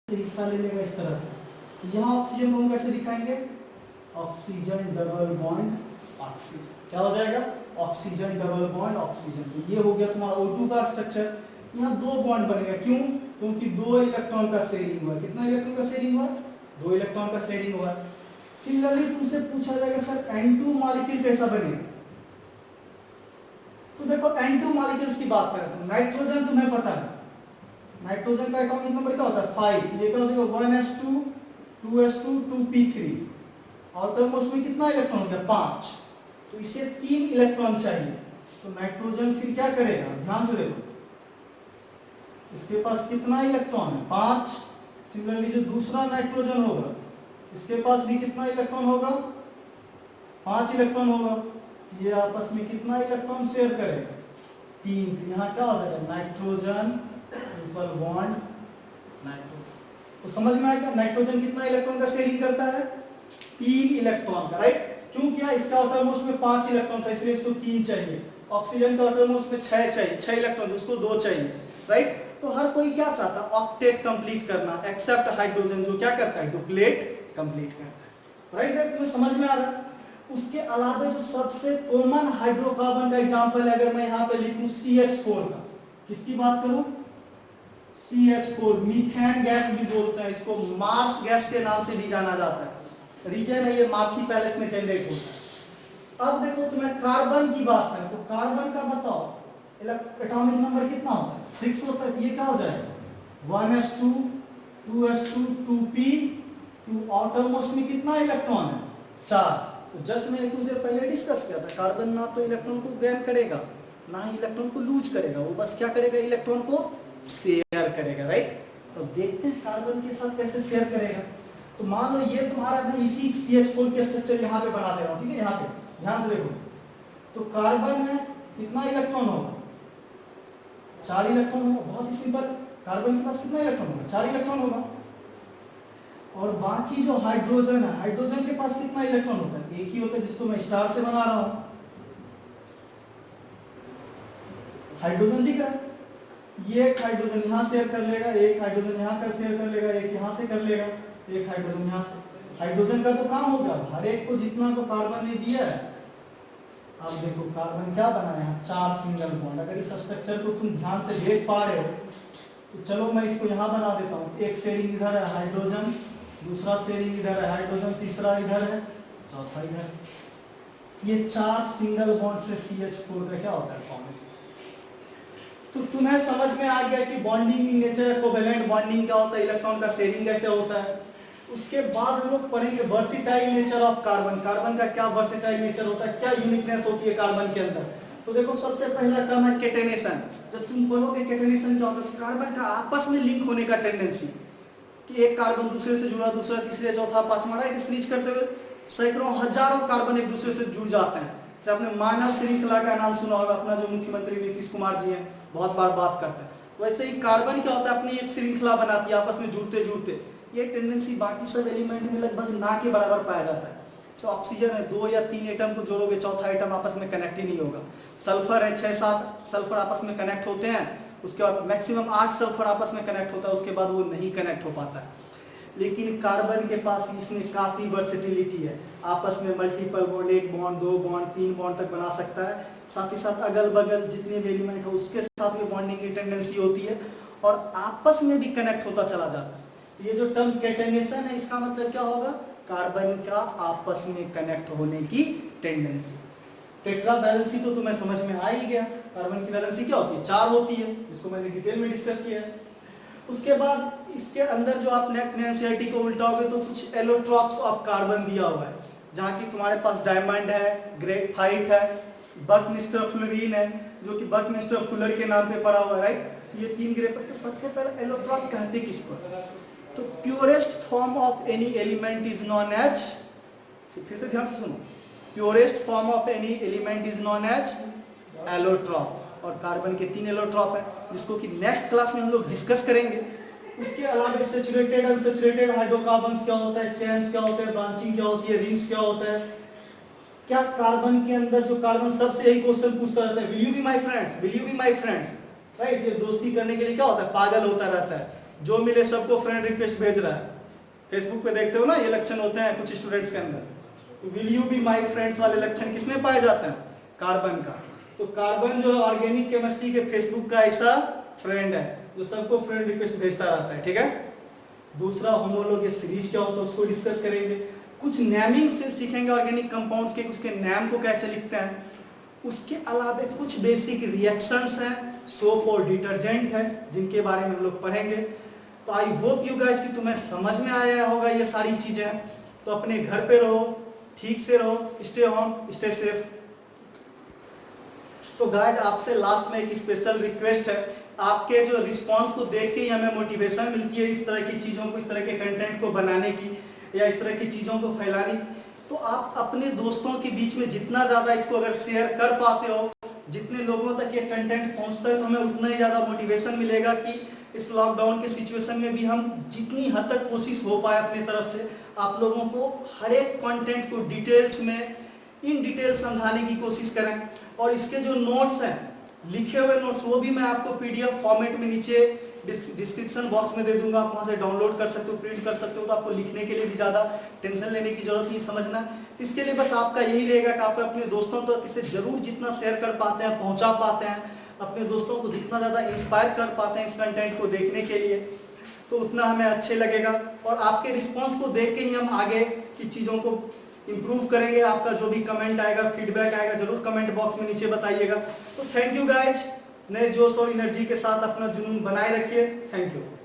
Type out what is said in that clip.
हिस्सा ले लेगा इस तरह से। तो यहाँ ऑक्सीजन को हम कैसे दिखाएंगे? Oxygen double bond oxygen. क्या हो जाएगा? Oxygen double bond oxygen. तो ये हो गया तुम्हारा O2 का स्ट्रक्चर। यहाँ दो बॉन्ड बनेगा, क्यों? क्योंकि दो इलेक्ट्रॉन का शेयरिंग हुआ। कितना इलेक्ट्रॉन का शेयरिंग हुआ? दो इलेक्ट्रॉन का शेयरिंग हुआ। सिमिलरली तुमसे पूछा जाएगा सर N2 मॉलिक्यूल कैसा बनेगा? तो देखो N2 मॉलिक्यूल्स की बात करें तो नाइट्रोजन तुम्हें पता है, नाइट्रोजन का एटॉमिक नंबर क्या होता है? 5। ये क्या हो जाएगा? 1s2 2s2 2p3। Outer most में कितना इलेक्ट्रॉन हो गया? 5। तो इसे 3 इलेक्ट्रॉन चाहिए। तो नाइट्रोजन फिर क्या करेगा? ध्यान से देखो, इसके पास कितना इलेक्ट्रॉन है? 5। सिमिलरली जो दूसरा नाइट्रोजन होगा इसके पास भी कितना इलेक्ट्रॉन होगा? 5 इलेक्ट्रॉन होगा। ये आपस में कितना इलेक्ट्रॉन शेयर करेगा? 3। तो यहाँ क्या हो जाएगा? Nitrogen triple bond nitrogen. तो समझ में आएगा नाइट्रोजन कितना इलेक्ट्रॉन का शेयरिंग करता है? 3 इलेक्ट्रॉन का, राइट? क्यों किया? इसका आउटर मोस्ट में 5 इलेक्ट्रॉन था इसलिए इसको 3 चाहिए। ऑक्सीजन का आउटर मोस्ट में 6 चाहिए, 6 इलेक्ट्रॉन, उसको 2 चाहिए, राइट? तो हर कोई क्या चाहता है? ऑक्टेट कंप्लीट करना, एक्सेप्ट हाइड्रोजन जो क्या करता है? डुप्लेट कंप्लीट करता है, राइट? तुम्हें समझ में आ रहा है? उसके अलावा जो सबसे कॉमन हाइड्रोकार्बन का एग्जांपल है, अगर मैं यहाँ पे लिखूं CH4 का, किसकी बात करूं? CH4। मीथेन गैस भी बोलते हैं इसको, मार्स गैस के नाम से भी जाना जाता है। रीजन है ये मार्सी पैलेस में जनरेट होता है। अब देखो तुम्हें कार्बन की बात करें तो कार्बन का बताओ एटॉमिक नंबर कितना होता है? 6 होता है। ये क्या हो जाएगा? 1s2 2s2 2p2। Outer most में कितना इलेक्ट्रॉन है? 4। तो जस्ट मैंने कुछ देर पहले डिस्कस किया था, कार्बन ना तो इलेक्ट्रॉन को गेन करेगा ना ही इलेक्ट्रॉन को लूज करेगा, वो बस क्या करेगा? इलेक्ट्रॉन को शेयर करेगा, राइट? तो देखते हैं कार्बन के साथ कैसे शेयर करेगा। तो मान लो ये तुम्हारा मैं इसी CH4 के स्ट्रक्चर यहाँ पे बना दे रहा हूँ, ठीक है? यहाँ पे ध्यान से देखो, तो कार्बन है, कितना इलेक्ट्रॉन होगा? 4 इलेक्ट्रॉन होगा। बहुत ही सिंपल, कार्बन के पास कितना इलेक्ट्रॉन होगा? 4 इलेक्ट्रॉन होगा। और बाकी जो हाइड्रोजन है, हाइड्रोजन के पास कितना इलेक्ट्रॉन होता है? एक ही होता है, जिसको मैं स्टार से बना रहा हूं। हाइड्रोजन दिख रहा है? ये एक हाइड्रोजन यहां शेयर कर लेगा, एक हाइड्रोजन यहां का शेयर कर लेगा, एक यहां से कर लेगा, एक हाइड्रोजन यहां से। हाइड्रोजन का तो काम हो गया, हर एक को जितना को कार्बन ने दिया है। अब देखो कार्बन क्या बनाया है? 4 सिंगल बॉन्ड। अगर इस स्ट्रक्चर को तुम ध्यान से देख पा रहे हो तो चलो मैं इसको यहां बना देता हूं। एक शेयरिंग इधर है हाइड्रोजन, दूसरा शेयरिंग इधर है हाइड्रोजन, तीसरा इधर है, चौथा इधर। ये 4 सिंगल बॉन्ड से CH4 का क्या होता है? फॉर्मेशन। तो तुम्हें समझ में आ गया कि bonding in nature, covalent bonding क्या होता है, इलेक्ट्रॉन का शेयरिंग कैसे होता है। उसके बाद हम लोग पढ़ेंगे versatile nature of carbon. Carbon का क्या वर्सेटाइल नेचर होता है, क्या यूनिकनेस होती है कार्बन के अंदर। तो देखो सबसे पहला टर्म है केटेनेशन। जब तुम पढ़ोगे केटेनेशन क्या होता है, तो कार्बन का आपस में लिंक होने का टेंडेंसी, कि एक कार्बन दूसरे से जुड़ा, दूसरा तीसरे चौथा पांचवा, राइट? इस रीच करते हुए सैकड़ों हजारों कार्बन एक दूसरे से जुड़ जाते हैं। जैसे आपने मानव श्रृंखला का नाम सुना होगा, अपना जो मुख्यमंत्री नीतीश कुमार जी हैं बहुत बार बात करते हैं। वैसे ही कार्बन क्या होता है, अपनी एक श्रृंखला बनाती है आपस में जुड़ते जुड़ते। ये टेंडेंसी बाकी सब एलिमेंट में लगभग ना के बराबर पाया जाता है। सो ऑक्सीजन है, 2 या 3 एटम को जोड़ोगे, चौथा एटम आपस में कनेक्ट ही नहीं होगा। सल्फर है, 6-7 सल्फर आपस में कनेक्ट होते हैं, उसके बाद मैक्सिमम 8 सल्फर आपस में कनेक्ट होता है, उसके बाद वो नहीं कनेक्ट हो पाता है। लेकिन कार्बन के पास इसमें काफी वर्सेटिलिटी है, आपस में multiple bond, 1 bond 2 bond 3 bond तक बना सकता है। साथ ही साथ अगल बगल जितने भी एलिमेंट है उसके साथ में बॉन्डिंग की टेंडेंसी होती है और आपस में भी कनेक्ट होता चला जाता है। ये जो टर्म केटेनेशन है, इसका मतलब क्या होगा? कार्बन का आपस में कनेक्ट होने की टेंडेंसी। टेट्रा वैलेंसी तो तुम्हें समझ में आ ही गया। कार्बन की वैलेंसी क्या होती है? 4 होती है, जिसको मैंने डिटेल में डिस्कस किया है। उसके बाद इसके अंदर जो आप नेक्स्ट एनसीईआरटी को उल्टाओगे तो कुछ एलोट्रॉप्स ऑफ कार्बन दिया हुआ है, जहाँ की तुम्हारे पास डायमंड है, ग्रेफाइट है, बकमिस्टर फ्लोरीन है, जो कि बकमिस्टर फुलर के नाम पे पड़ा हुआ है, राइट? ये 3 ग्रेफाइट। तो सबसे पहले एलोट्रॉप कहते किसको? तो purest form of any element is known as, फिर से ध्यान से सुनो, purest form of any element is known as allotrope. और कार्बन के 3 एलोट्रॉप है, जिसको कि नेक्स्ट क्लास में हम लोग डिस्कस करेंगे। उसके अलावा सैचुरेटेड अनसैचुरेटेड हाइड्रोकार्बन्स क्या होता है, चेन्स क्या होते हैं, ब्रांचिंग क्या होती है, रिंग्स क्या होता है। क्या कार्बन के अंदर जो कार्बन सबसे यही क्वेश्चन पूछता रहता है, will you be my friends, will you be my friends, right? ये दोस्ती करने के लिए क्या होता है? पागल होता रहता है। जो मिले सबको फ्रेंड रिक्वेस्ट भेज रहा है। फेसबुक पे देखते हो ना ये लक्षण होते हैं कुछ स्टूडेंट्स के अंदर। तो will you be my friends वाले लक्षण किसमें पाए जाते हैं? कार्बन का। तो कार्बन जो ऑर्गेनिक केमिस्ट्री के फेसबुक का ऐसा फ्रेंड है जो सबको फ्रेंड रिक्वेस्ट भेजता रहता है, ठीक है। दूसरा होमोलॉग सीरीज क्या होता है उसको डिस्कस करेंगे। कुछ नेमिंग से सीखेंगे ऑर्गेनिक कंपाउंड्स के, उसके नाम को कैसे लिखते हैं। उसके अलावा कुछ बेसिक रिएक्शंस हैं, सोप और डिटर्जेंट है जिनके बारे में हम लोग पढ़ेंगे। तो आई होप यू गाइस कि तुम्हें समझ में आया होगा ये सारी चीजें। तो अपने घर पे रहो, ठीक से रहो, स्टे होम स्टे सेफ। तो गाइस आपसे लास्ट में एक स्पेशल रिक्वेस्ट है, आपके जो रिस्पांस को देख के ही हमें मोटिवेशन मिलती है इस तरह की चीजों को, इस तरह के कंटेंट को बनाने की या इस तरह की चीजों को फैलाने की। तो आप अपने दोस्तों के बीच में जितना ज्यादा इसको अगर शेयर कर पाते हो, जितने लोगों तक ये कंटेंट पहुंचता है, तो हमें उतना ही ज्यादा मोटिवेशन मिलेगा कि इस लॉकडाउन के सिचुएशन में भी हम जितनी हद तक कोशिश हो पाए अपनी तरफ से आप लोगों को हर एक कंटेंट को डिटेल्स में इन डिटेल समझाने की कोशिश करें। और इसके जो नोट्स हैं, लिखे हुए नोट्स, वो भी मैं आपको पीडीएफ फॉर्मेट में नीचे डिस्क्रिप्शन बॉक्स में दे दूंगा, आप वहां से डाउनलोड कर सकते हो, प्रिंट कर सकते हो। तो आपको लिखने के लिए भी ज्यादा टेंशन लेने की जरूरत नहीं, समझना। इसके लिए बस आपका यही रहेगा कि आप अपने दोस्तों तक इसे जरूर जितना शेयर कर पाते हैं, पहुंचा पाते हैं, अपने दोस्तों को जितना ज्यादा इंस्पायर कर पाते हैं इस कंटेंट को देखने के लिए, तो उतना हमें अच्छे लगेगा। और आपके रिस्पॉन्स को देख के ही हम आगे की चीजों को इंप्रूव करेंगे। आपका जो भी कमेंट आएगा, फीडबैक आएगा, जरूर कमेंट बॉक्स में नीचे बताइएगा। तो थैंक यू गाइज, नए जोश और एनर्जी के साथ अपना जुनून बनाए रखिए। Thank you.